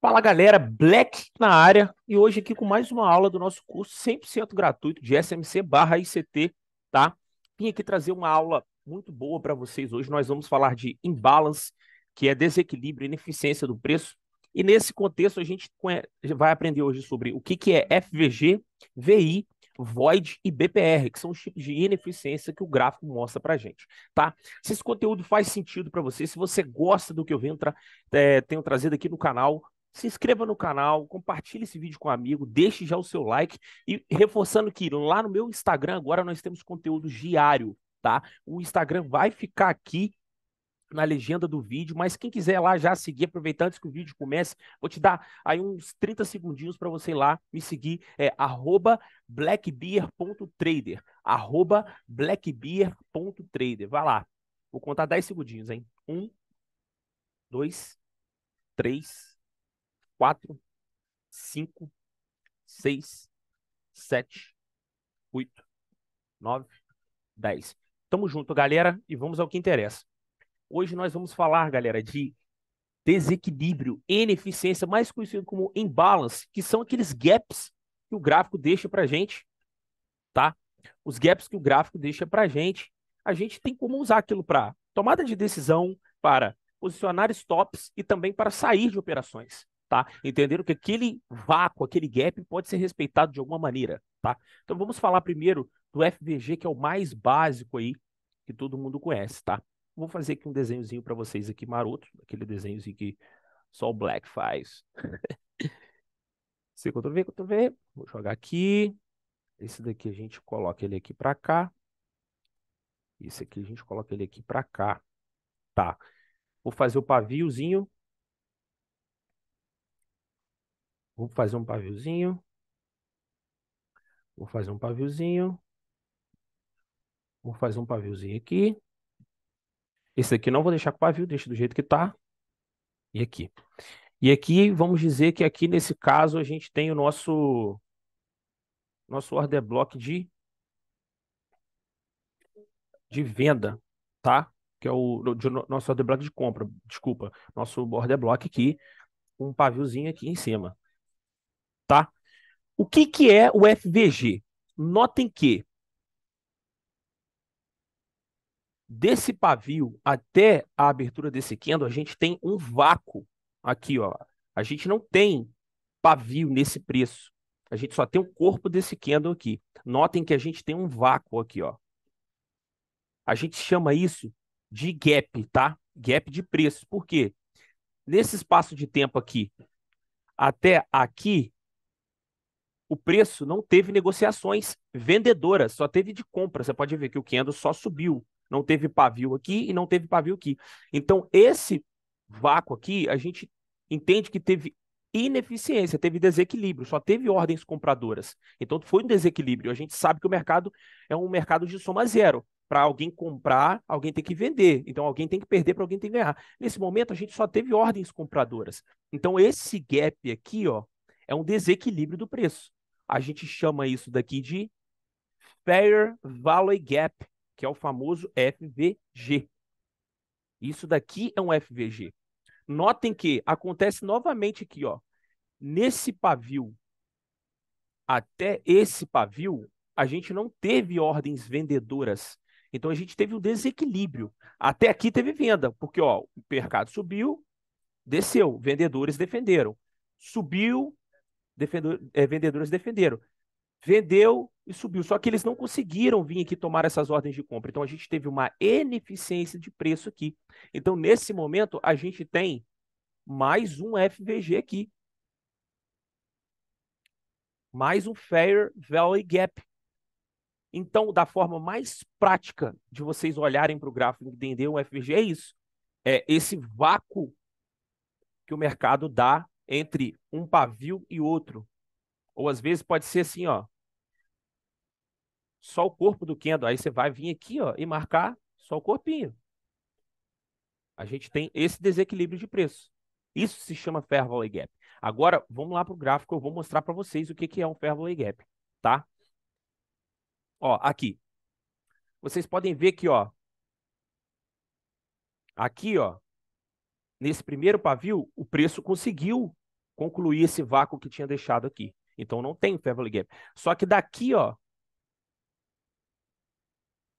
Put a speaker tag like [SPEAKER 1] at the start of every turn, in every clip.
[SPEAKER 1] Fala galera, Black na área e hoje aqui com mais uma aula do nosso curso 100% gratuito de SMC/ICT, tá? Vim aqui trazer uma aula muito boa para vocês hoje. Nós vamos falar de imbalance, que é desequilíbrio e ineficiência do preço. E nesse contexto a gente vai aprender hoje sobre o que é FVG, VI, Void e BPR, que são os tipos de ineficiência que o gráfico mostra para a gente, tá? Se esse conteúdo faz sentido para você, se você gosta do que eu tenho trazido aqui no canal, se inscreva no canal, compartilhe esse vídeo com um amigo, deixe já o seu like e reforçando que lá no meu Instagram agora nós temos conteúdo diário, tá? O Instagram vai ficar aqui na legenda do vídeo, mas quem quiser lá já seguir, aproveitando antes que o vídeo comece, vou te dar aí uns 30 segundinhos para você ir lá me seguir, @blackbeer.trader, @blackbeer.trader. Vai lá, vou contar 10 segundinhos, hein? 1, 2, 3, 4, 5, 6, 7, 8, 9, 10. Tamo junto, galera, e vamos ao que interessa. Hoje nós vamos falar, galera, de desequilíbrio, ineficiência, mais conhecido como imbalance, que são aqueles gaps que o gráfico deixa pra gente, tá? Os gaps que o gráfico deixa pra gente, a gente tem como usar aquilo para tomada de decisão, para posicionar stops e também para sair de operações, tá? Entenderam que aquele vácuo, aquele gap pode ser respeitado de alguma maneira, tá? Então vamos falar primeiro do FVG, que é o mais básico aí, que todo mundo conhece, tá? Vou fazer aqui um desenhozinho para vocês aqui maroto, aquele desenhozinho que só o Black faz. C, Ctrl V, Ctrl V. Vou jogar aqui. Esse daqui a gente coloca ele aqui para cá. Esse aqui a gente coloca ele aqui para cá. Tá. Vou fazer o paviozinho. Vou fazer um paviozinho. Vou fazer um paviozinho. Vou fazer um paviozinho aqui. Esse aqui não vou deixar com pavio, deixa do jeito que tá. E aqui. E aqui, vamos dizer que aqui nesse caso a gente tem o nosso order block de venda, tá? Que é nosso order block de compra, desculpa. Nosso order block aqui, um paviozinho aqui em cima, tá? O que é o FVG? Notem que desse pavio até a abertura desse candle, a gente tem um vácuo aqui, ó. A gente não tem pavio nesse preço. A gente só tem o corpo desse candle aqui. Notem que a gente tem um vácuo aqui, ó. A gente chama isso de gap, tá? Gap de preço. Por quê? Nesse espaço de tempo aqui até aqui, o preço não teve negociações vendedoras, só teve de compra. Você pode ver que o candle só subiu. Não teve pavio aqui e não teve pavio aqui. Então, esse vácuo aqui, a gente entende que teve ineficiência, teve desequilíbrio, só teve ordens compradoras. Então, foi um desequilíbrio. A gente sabe que o mercado é um mercado de soma zero. Para alguém comprar, alguém tem que vender. Então, alguém tem que perder para alguém tem que ganhar. Nesse momento, a gente só teve ordens compradoras. Então, esse gap aqui, ó, é um desequilíbrio do preço. A gente chama isso daqui de Fair Value Gap, que é o famoso FVG. Isso daqui é um FVG. Notem que acontece novamente aqui, ó. Nesse pavio até esse pavio, a gente não teve ordens vendedoras. Então a gente teve um desequilíbrio. Até aqui teve venda, porque ó, o mercado subiu, desceu, vendedores defenderam. Subiu, vendedores defenderam. Vendeu e subiu. Só que eles não conseguiram vir aqui tomar essas ordens de compra. Então a gente teve uma ineficiência de preço aqui. Então, nesse momento, a gente tem mais um FVG aqui. Mais um Fair Value Gap. Então, da forma mais prática de vocês olharem para o gráfico e entender o FVG, é isso. É esse vácuo que o mercado dá entre um pavio e outro. Ou às vezes pode ser assim, ó. Só o corpo do candle. Aí você vai vir aqui, ó, e marcar só o corpinho. A gente tem esse desequilíbrio de preço. Isso se chama Fair Value Gap. Agora, vamos lá para o gráfico, eu vou mostrar para vocês o que é um Fair Value Gap, tá? Ó, aqui. Vocês podem ver que, ó, aqui, ó, nesse primeiro pavio, o preço conseguiu concluir esse vácuo que tinha deixado aqui. Então não tem fair value gap. Só que daqui, ó,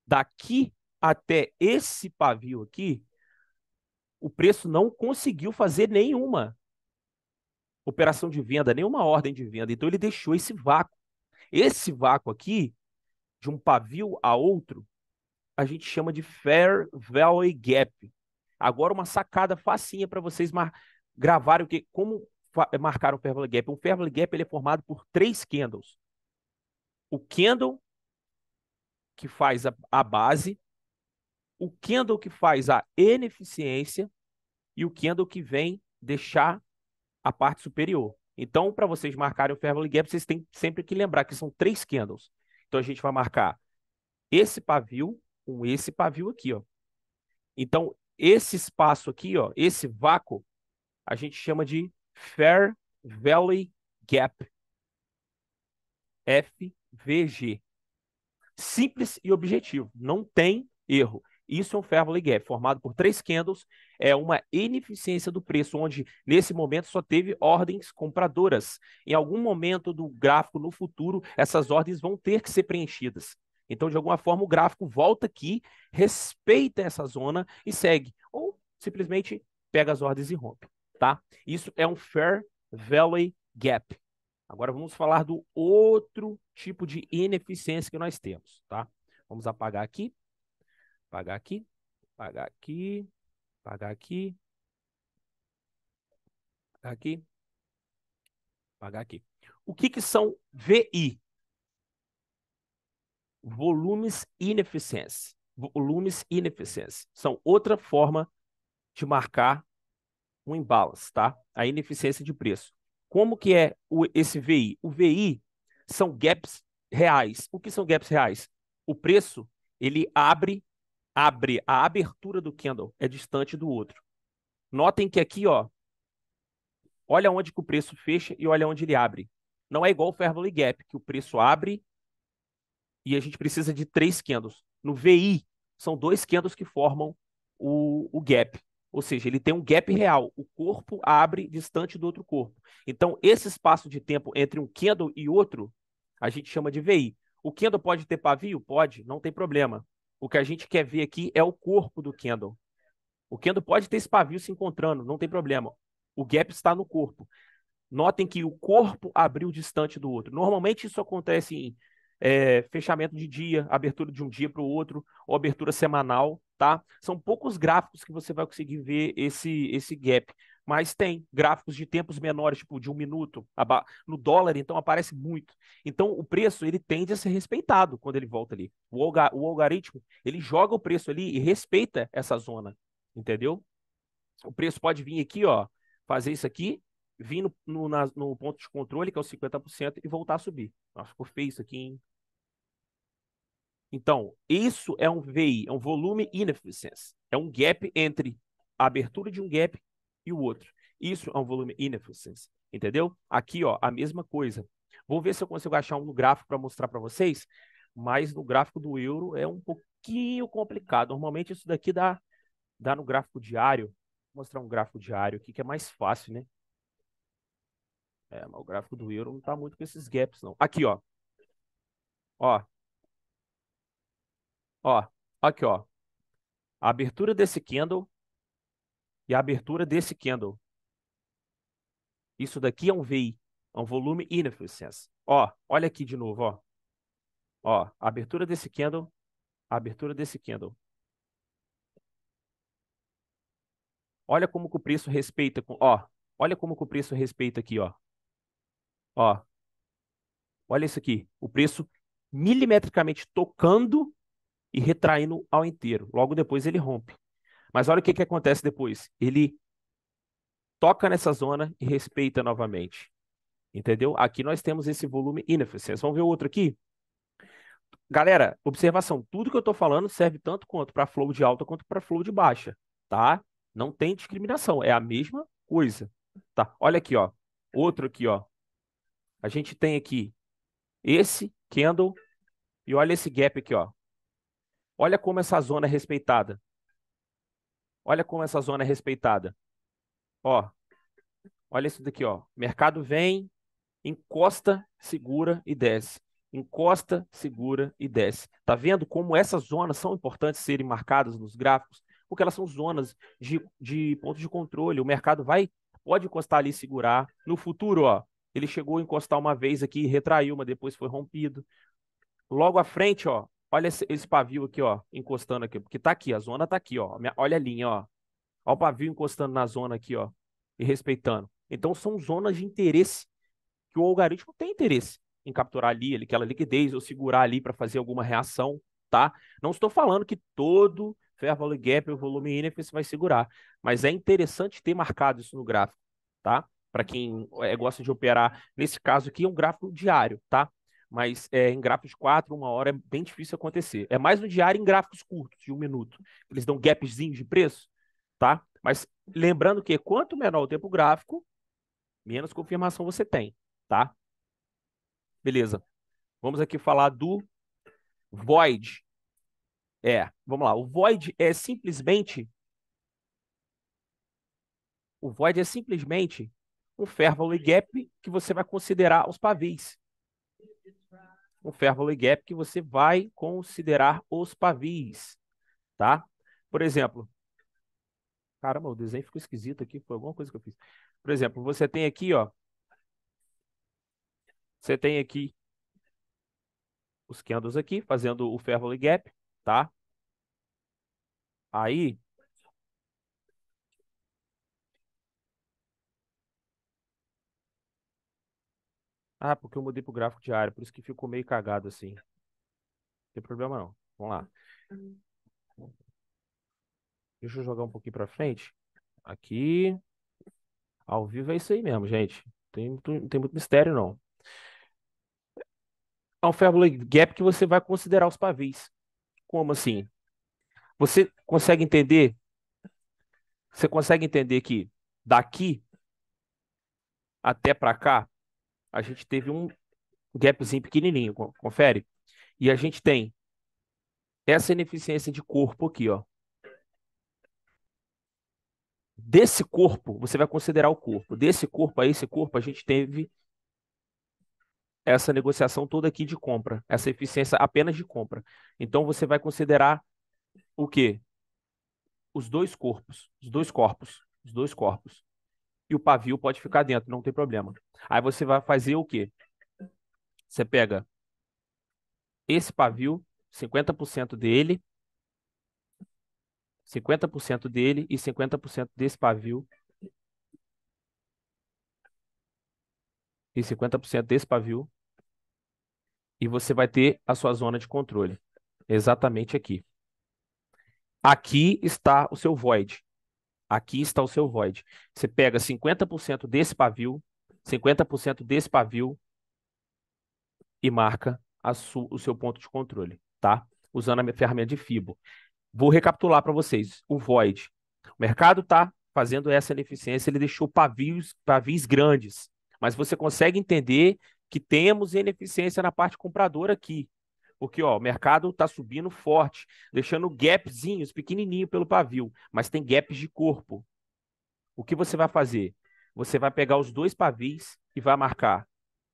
[SPEAKER 1] daqui até esse pavio aqui, o preço não conseguiu fazer nenhuma operação de venda, nenhuma ordem de venda. Então ele deixou esse vácuo. Esse vácuo aqui, de um pavio a outro, a gente chama de fair value gap. Agora uma sacada facinha para vocês gravarem o que, como marcar um fair value gap. Um fair value gap ele é formado por 3 candles. O candle que faz a base, o candle que faz a ineficiência e o candle que vem deixar a parte superior. Então, para vocês marcarem o fair value gap, vocês têm sempre que lembrar que são 3 candles. Então, a gente vai marcar esse pavio com esse pavio aqui, ó. Então, esse espaço aqui, ó, esse vácuo, a gente chama de fair value gap. FVG. Simples e objetivo, não tem erro. Isso é um fair value gap, formado por 3 candles, é uma ineficiência do preço, onde nesse momento só teve ordens compradoras. Em algum momento do gráfico no futuro, essas ordens vão ter que ser preenchidas. Então, de alguma forma, o gráfico volta aqui, respeita essa zona e segue. Ou simplesmente pega as ordens e rompe, tá? Isso é um fair value gap. Agora vamos falar do outro tipo de ineficiência que nós temos, tá? Vamos apagar aqui, apagar aqui, apagar aqui, apagar aqui, apagar aqui, apagar aqui. O que que são VI? Volumes ineficientes. Volumes ineficientes. São outra forma de marcar um imbalance, tá? A ineficiência de preço. Como que é esse VI? O VI são gaps reais. O que são gaps reais? O preço, ele abre a abertura do candle é distante do outro. Notem que aqui, ó, olha onde que o preço fecha e olha onde ele abre. Não é igual o Fair Value Gap, que o preço abre e a gente precisa de 3 candles. No VI, são 2 candles que formam o gap. Ou seja, ele tem um gap real. O corpo abre distante do outro corpo. Então, esse espaço de tempo entre um candle e outro, a gente chama de VI. O candle pode ter pavio? Pode, não tem problema. O que a gente quer ver aqui é o corpo do candle. O candle pode ter esse pavio se encontrando, não tem problema. O gap está no corpo. Notem que o corpo abriu distante do outro. Normalmente isso acontece em fechamento de dia, abertura de um dia para o outro, ou abertura semanal, tá? São poucos gráficos que você vai conseguir ver esse gap. Mas tem gráficos de tempos menores, tipo de 1 minuto. No dólar, então, aparece muito. Então, o preço, ele tende a ser respeitado quando ele volta ali. O algoritmo, ele joga o preço ali e respeita essa zona, entendeu? O preço pode vir aqui, ó, fazer isso aqui, vir no ponto de controle, que é o 50%, e voltar a subir. Nossa, ficou feio isso aqui, hein? Então, isso é um VI, é um volume inefficiency. É um gap entre a abertura de um gap e o outro. Isso é um volume inefficiency, entendeu? Aqui, ó, a mesma coisa. Vou ver se eu consigo achar um no gráfico para mostrar para vocês, mas no gráfico do euro é um pouquinho complicado. Normalmente isso daqui dá no gráfico diário. Vou mostrar um gráfico diário aqui que é mais fácil, né? Mas o gráfico do euro não tá muito com esses gaps, não. Aqui, ó. Ó. Ó. Aqui, ó. A abertura desse candle e a abertura desse candle. Isso daqui é um VI. É um volume inefficiency. Ó. Olha aqui de novo, ó. Ó. A abertura desse candle. A abertura desse candle. Olha como que o preço respeita. Ó. Olha como que o preço respeita aqui, ó. Ó. Olha isso aqui. O preço milimetricamente tocando e retraindo ao inteiro. Logo depois ele rompe. Mas olha o que que acontece depois. Ele toca nessa zona e respeita novamente. Entendeu? Aqui nós temos esse volume ineficiente. Vamos ver o outro aqui? Galera, observação. Tudo que eu estou falando serve tanto quanto para flow de alta quanto para flow de baixa. Tá? Não tem discriminação. É a mesma coisa. Tá? Olha aqui, ó. Outro aqui, ó. A gente tem aqui esse candle e olha esse gap aqui, ó. Olha como essa zona é respeitada. Olha como essa zona é respeitada. Ó, Olha isso daqui, ó. Mercado vem, encosta, segura e desce. Encosta, segura e desce. Tá vendo como essas zonas são importantes serem marcadas nos gráficos? Porque elas são zonas de ponto de controle. O mercado pode encostar ali e segurar. No futuro, ó, ele chegou a encostar uma vez aqui, retraiu, mas depois foi rompido. Logo à frente, ó, olha esse pavio aqui, ó, encostando aqui, porque tá aqui, a zona tá aqui, ó. Olha a linha, ó. Olha o pavio encostando na zona aqui, ó, e respeitando. Então são zonas de interesse que o algoritmo tem interesse em capturar ali, aquela liquidez ou segurar ali para fazer alguma reação, tá? Não estou falando que todo fair value gap ou volume índice vai segurar, mas é interessante ter marcado isso no gráfico, tá? Para quem gosta de operar, nesse caso aqui é um gráfico diário, tá? Mas em gráficos de 4, 1 hora é bem difícil acontecer. É mais no diário em gráficos curtos, de 1 minuto. Eles dão gapzinhos de preço, tá? Mas lembrando que quanto menor o tempo gráfico, menos confirmação você tem, tá? Beleza. Vamos aqui falar do void. Vamos lá. O void é simplesmente um fair value gap que você vai considerar os pavis. Um fair value gap que você vai considerar os pavis, tá? Por exemplo, caramba, o desenho ficou esquisito aqui, foi alguma coisa que eu fiz. Por exemplo, você tem aqui, ó, você tem aqui os candles aqui fazendo o fair value gap, tá? Aí, porque eu mudei pro gráfico diário, por isso que ficou meio cagado assim. Não tem problema não. Vamos lá. Deixa eu jogar um pouquinho para frente. Aqui, ao vivo é isso aí mesmo, gente. Não tem muito mistério, não. É um fair value gap que você vai considerar os pavis. Como assim? Você consegue entender? Você consegue entender que daqui até para cá, a gente teve um gapzinho pequenininho, confere? E a gente tem essa ineficiência de corpo aqui, ó. Desse corpo, você vai considerar o corpo. Desse corpo a esse corpo, a gente teve essa negociação toda aqui de compra, essa eficiência apenas de compra. Então você vai considerar o quê? Os dois corpos, os dois corpos, os dois corpos. E o pavio pode ficar dentro, não tem problema. Aí você vai fazer o quê? Você pega esse pavio, 50% dele, 50% dele e 50% desse pavio e 50% desse pavio e você vai ter a sua zona de controle. Exatamente aqui. Aqui está o seu void. Aqui está o seu void. Você pega 50% desse pavio, 50% desse pavio e marca o seu ponto de controle, tá? Usando a minha ferramenta de Fibo. Vou recapitular para vocês. O void. O mercado está fazendo essa ineficiência, ele deixou pavis grandes. Mas você consegue entender que temos ineficiência na parte compradora aqui. Porque ó, o mercado está subindo forte, deixando gapzinhos pequenininho pelo pavio, mas tem gaps de corpo. O que você vai fazer? Você vai pegar os dois pavis e vai marcar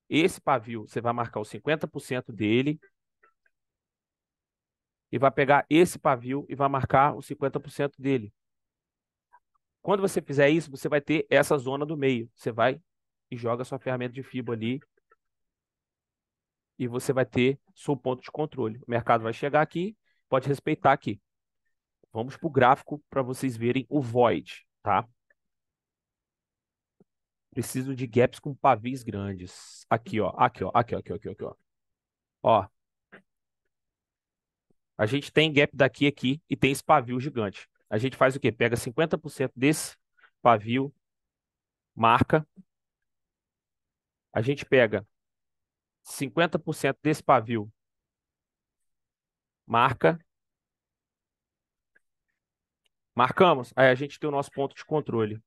[SPEAKER 1] esse pavio, você vai marcar os 50% dele e vai pegar esse pavio e vai marcar os 50% dele. Quando você fizer isso, você vai ter essa zona do meio. Você vai e joga sua ferramenta de FIBO ali e você vai ter seu ponto de controle. O mercado vai chegar aqui, pode respeitar aqui. Vamos para o gráfico para vocês verem o void, tá? Preciso de gaps com pavis grandes. Aqui, ó. Aqui, ó. Aqui, ó. Aqui, ó. Aqui, ó. Aqui, ó. Ó, a gente tem gap daqui aqui e tem esse pavio gigante. A gente faz o quê? Pega 50% desse pavio, marca. A gente pega 50% desse pavio, marca. Marcamos. Aí a gente tem o nosso ponto de controle.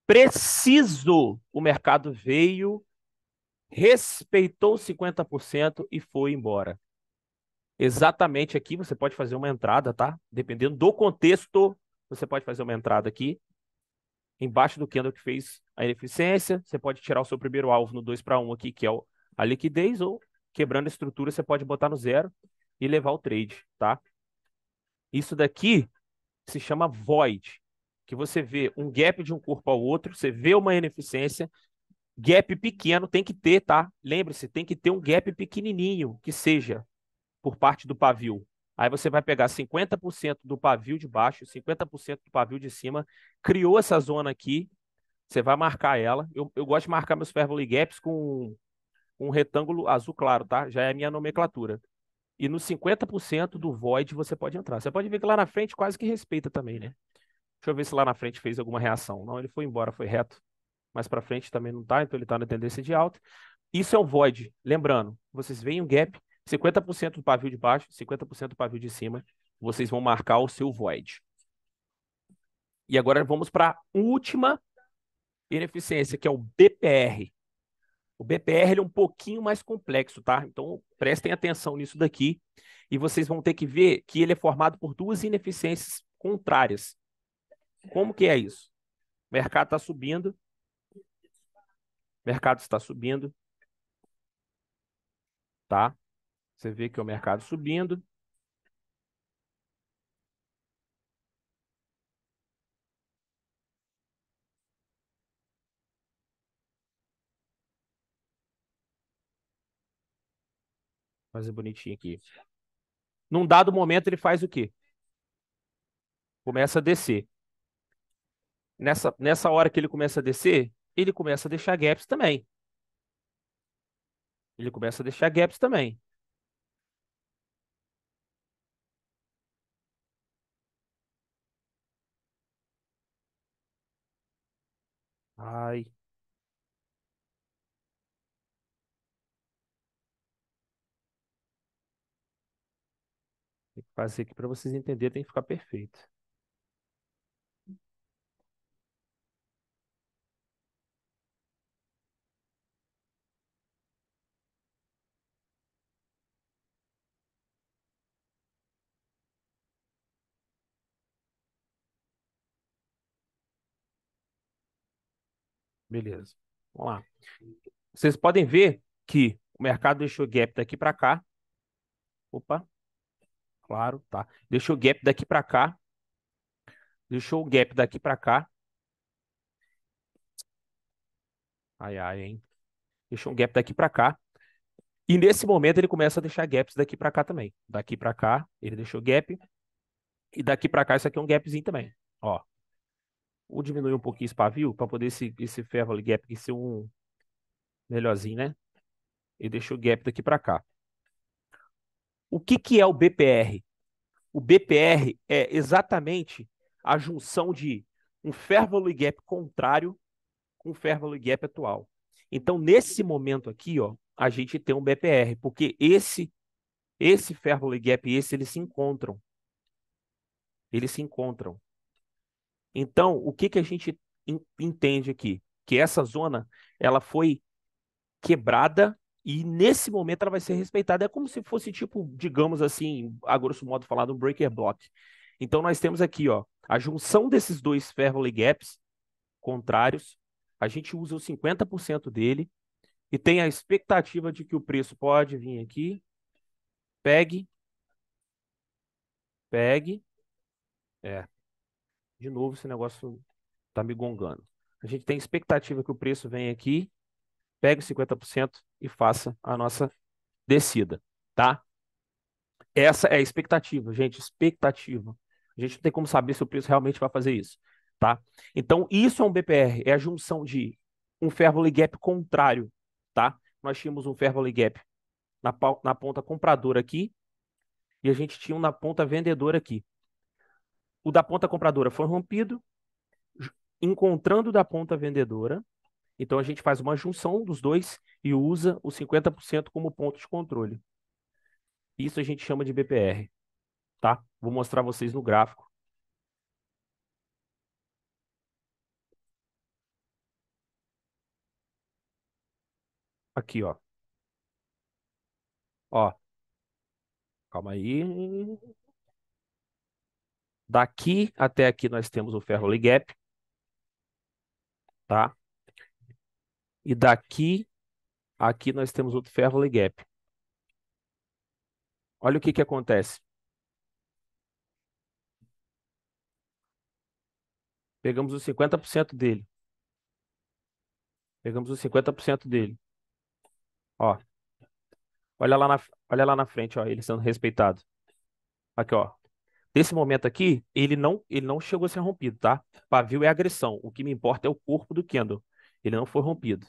[SPEAKER 1] Preciso. O mercado veio, respeitou 50% e foi embora. Exatamente aqui você pode fazer uma entrada, tá? Dependendo do contexto, você pode fazer uma entrada aqui. Embaixo do candle que fez a ineficiência, você pode tirar o seu primeiro alvo no 2-1 aqui, que é a liquidez, ou quebrando a estrutura, você pode botar no 0 e levar o trade, tá? Isso daqui se chama void, que você vê um gap de um corpo ao outro, você vê uma ineficiência, gap pequeno tem que ter, tá? Lembre-se, tem que ter um gap pequenininho, que seja por parte do pavio. Aí você vai pegar 50% do pavio de baixo, 50% do pavio de cima, criou essa zona aqui, você vai marcar ela. Eu gosto de marcar meus Fairway Gaps com um retângulo azul claro, tá? Já é a minha nomenclatura. E no 50% do void você pode entrar. Você pode ver que lá na frente quase que respeita também, né? Deixa eu ver se lá na frente fez alguma reação. Não, ele foi embora, foi reto. Mais para frente também não tá, então ele tá na tendência de alta. Isso é um void. Lembrando, vocês veem um gap, 50% do pavio de baixo, 50% do pavio de cima. Vocês vão marcar o seu void. E agora vamos para a última ineficiência, que é o BPR. O BPR ele é um pouquinho mais complexo, tá? Então prestem atenção nisso daqui. E vocês vão ter que ver que ele é formado por duas ineficiências contrárias. Como que é isso? O mercado está subindo, o mercado está subindo, tá? Você vê que é o mercado subindo. Vou fazer bonitinho aqui. Num dado momento, ele faz o quê? Começa a descer. Nessa hora que ele começa a descer, ele começa a deixar gaps também. Ele começa a deixar gaps também. Ai, tem que fazer aqui para vocês entenderem, tem que ficar perfeito. Beleza. Vamos lá. Vocês podem ver que o mercado deixou gap daqui para cá. Opa, claro, tá. Deixou gap daqui para cá. Deixou o gap daqui para cá. Ai, ai, hein. Deixou um gap daqui para cá. E nesse momento ele começa a deixar gaps daqui para cá também. Daqui para cá, ele deixou gap. E daqui para cá, isso aqui é um gapzinho também. Ó, vou diminuir um pouquinho esse pavio para poder esse ferro ali, gap aqui ser um melhorzinho, né? E deixou o gap daqui para cá. O que que é o BPR? O BPR é exatamente a junção de um fair value gap contrário com o fair value gap atual. Então, nesse momento aqui, ó, a gente tem um BPR, porque esse fair value gap e esse eles se encontram. Eles se encontram. Então, o que que a gente entende aqui? Que essa zona ela foi quebrada e nesse momento ela vai ser respeitada. É como se fosse tipo, digamos assim, a grosso modo falado, um breaker block. Então nós temos aqui, ó, a junção desses dois fair value gaps contrários. A gente usa os 50% dele e tem a expectativa de que o preço pode vir aqui, pegue, pegue. É, de novo esse negócio tá me gongando. A gente tem expectativa que o preço venha aqui, pegue os 50% e faça a nossa descida, tá? Essa é a expectativa, gente, expectativa. A gente não tem como saber se o preço realmente vai fazer isso, tá? Então, isso é um BPR, é a junção de um fair value gap contrário, tá? Nós tínhamos um fair value gap na ponta compradora aqui e a gente tinha um na ponta vendedora aqui. O da ponta compradora foi rompido, encontrando o da ponta vendedora. Então, a gente faz uma junção dos dois e usa os 50% como ponto de controle. Isso a gente chama de BPR, tá? Vou mostrar vocês no gráfico. Aqui, ó. Ó, calma aí. Daqui até aqui nós temos o Fairway Gap. tá? E daqui, aqui nós temos outro Fairley Gap. Olha o que que acontece. Pegamos os 50% dele. Pegamos os 50% dele. Ó, olha lá na frente, ó, ele sendo respeitado. Aqui, ó. Nesse momento aqui, ele não chegou a ser rompido, tá? Pavio é agressão. O que me importa é o corpo do Kendall. Ele não foi rompido.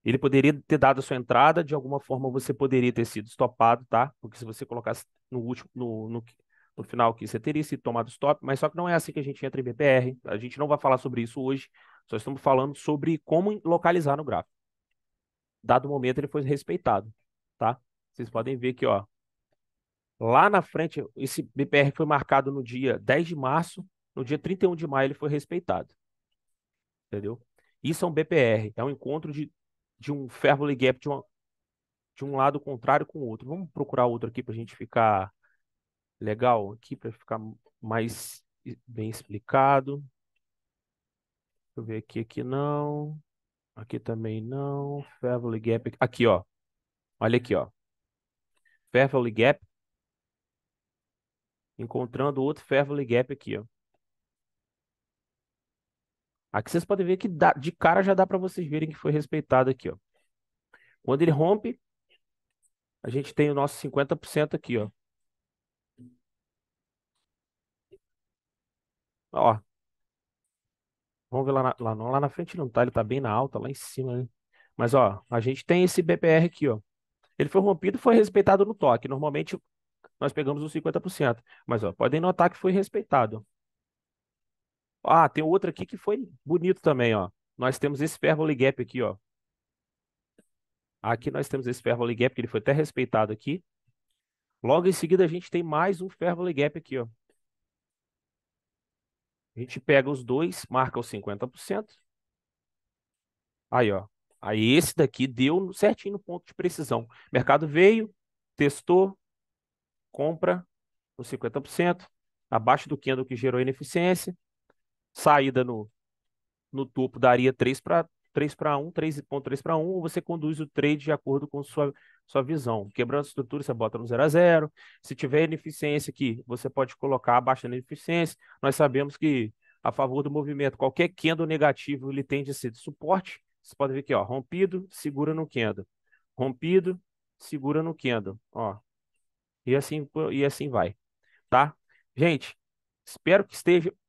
[SPEAKER 1] Ele poderia ter dado a sua entrada, de alguma forma você poderia ter sido estopado, tá? Porque se você colocasse no último, no final aqui, você teria sido tomado stop, mas só que não é assim que a gente entra em BPR. A gente não vai falar sobre isso hoje. Só estamos falando sobre como localizar no gráfico. Dado o momento, ele foi respeitado, tá? Vocês podem ver aqui, ó. Lá na frente, esse BPR foi marcado no dia 10 de março, no dia 31 de maio ele foi respeitado, entendeu? Isso é um BPR, é um encontro de um Fairley Gap de um lado contrário com o outro. Vamos procurar outro aqui para a gente ficar legal aqui, para ficar mais bem explicado. Deixa eu ver aqui, aqui não. Aqui também não. Fairley Gap. Aqui, ó. Olha aqui, ó. Fairley Gap. Encontrando outro Fairley Gap aqui, ó. Aqui vocês podem ver que de cara já dá para vocês verem que foi respeitado aqui, ó. Quando ele rompe, a gente tem o nosso 50% aqui, ó. Ó, vamos ver lá na frente não tá, ele tá bem na alta, lá em cima, né? Mas, ó, a gente tem esse BPR aqui, ó. Ele foi rompido, foi respeitado no toque. Normalmente nós pegamos os 50%. Mas, ó, podem notar que foi respeitado. Ah, tem outro aqui que foi bonito também, ó. Nós temos esse Fairley Gap aqui, ó. Aqui nós temos esse Fairley Gap, que ele foi até respeitado aqui. Logo em seguida a gente tem mais um Fairley Gap aqui, ó. A gente pega os dois, marca os 50%. Aí, ó. Aí esse daqui deu certinho no ponto de precisão. O mercado veio, testou, compra nos 50%, abaixo do candle que gerou ineficiência. Saída no topo daria 3 para 1, 3,3 para 1, ou você conduz o trade de acordo com sua visão. Quebrando a estrutura, você bota no 0 a 0. Se tiver ineficiência aqui, você pode colocar abaixo da ineficiência. Nós sabemos que a favor do movimento, qualquer candle negativo, ele tende a ser de suporte. Você pode ver aqui, ó, rompido, segura no candle. Rompido, segura no candle, ó. E assim vai, tá? Gente, espero que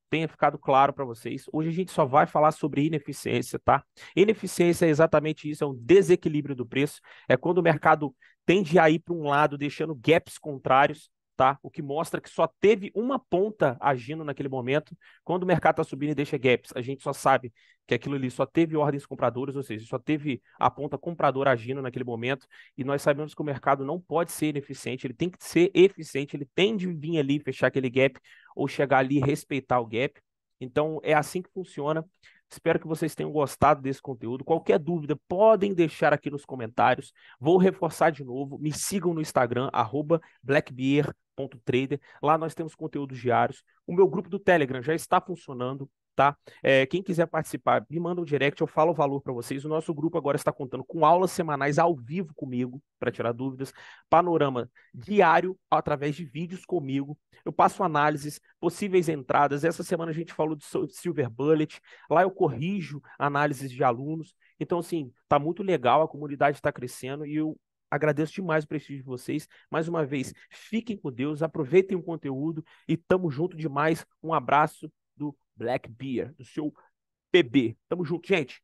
[SPEAKER 1] tenha ficado claro para vocês. Hoje a gente só vai falar sobre ineficiência, tá? Ineficiência é exatamente isso, é um desequilíbrio do preço. É quando o mercado tende a ir para um lado, deixando gaps contrários, tá? O que mostra que só teve uma ponta agindo naquele momento. Quando o mercado está subindo e deixa gaps, a gente só sabe que aquilo ali só teve ordens compradoras, ou seja, só teve a ponta compradora agindo naquele momento. E nós sabemos que o mercado não pode ser ineficiente, ele tem que ser eficiente, ele tem de vir ali fechar aquele gap ou chegar ali e respeitar o gap. Então, é assim que funciona. Espero que vocês tenham gostado desse conteúdo. Qualquer dúvida, podem deixar aqui nos comentários. Vou reforçar de novo. Me sigam no Instagram, @blackbeer.trader. Lá nós temos conteúdos diários. O meu grupo do Telegram já está funcionando, tá? Quem quiser participar, me manda um direct, eu falo o valor para vocês. O nosso grupo agora está contando com aulas semanais ao vivo comigo, para tirar dúvidas, panorama diário através de vídeos comigo. Eu passo análises, possíveis entradas. Essa semana a gente falou de Silver Bullet. Lá eu corrijo análises de alunos. Então, assim, tá muito legal, a comunidade está crescendo e eu agradeço demais o prestígio de vocês. Mais uma vez, fiquem com Deus, aproveitem o conteúdo e tamo junto demais. Um abraço do Black Beer, do seu PB. Tamo junto, gente.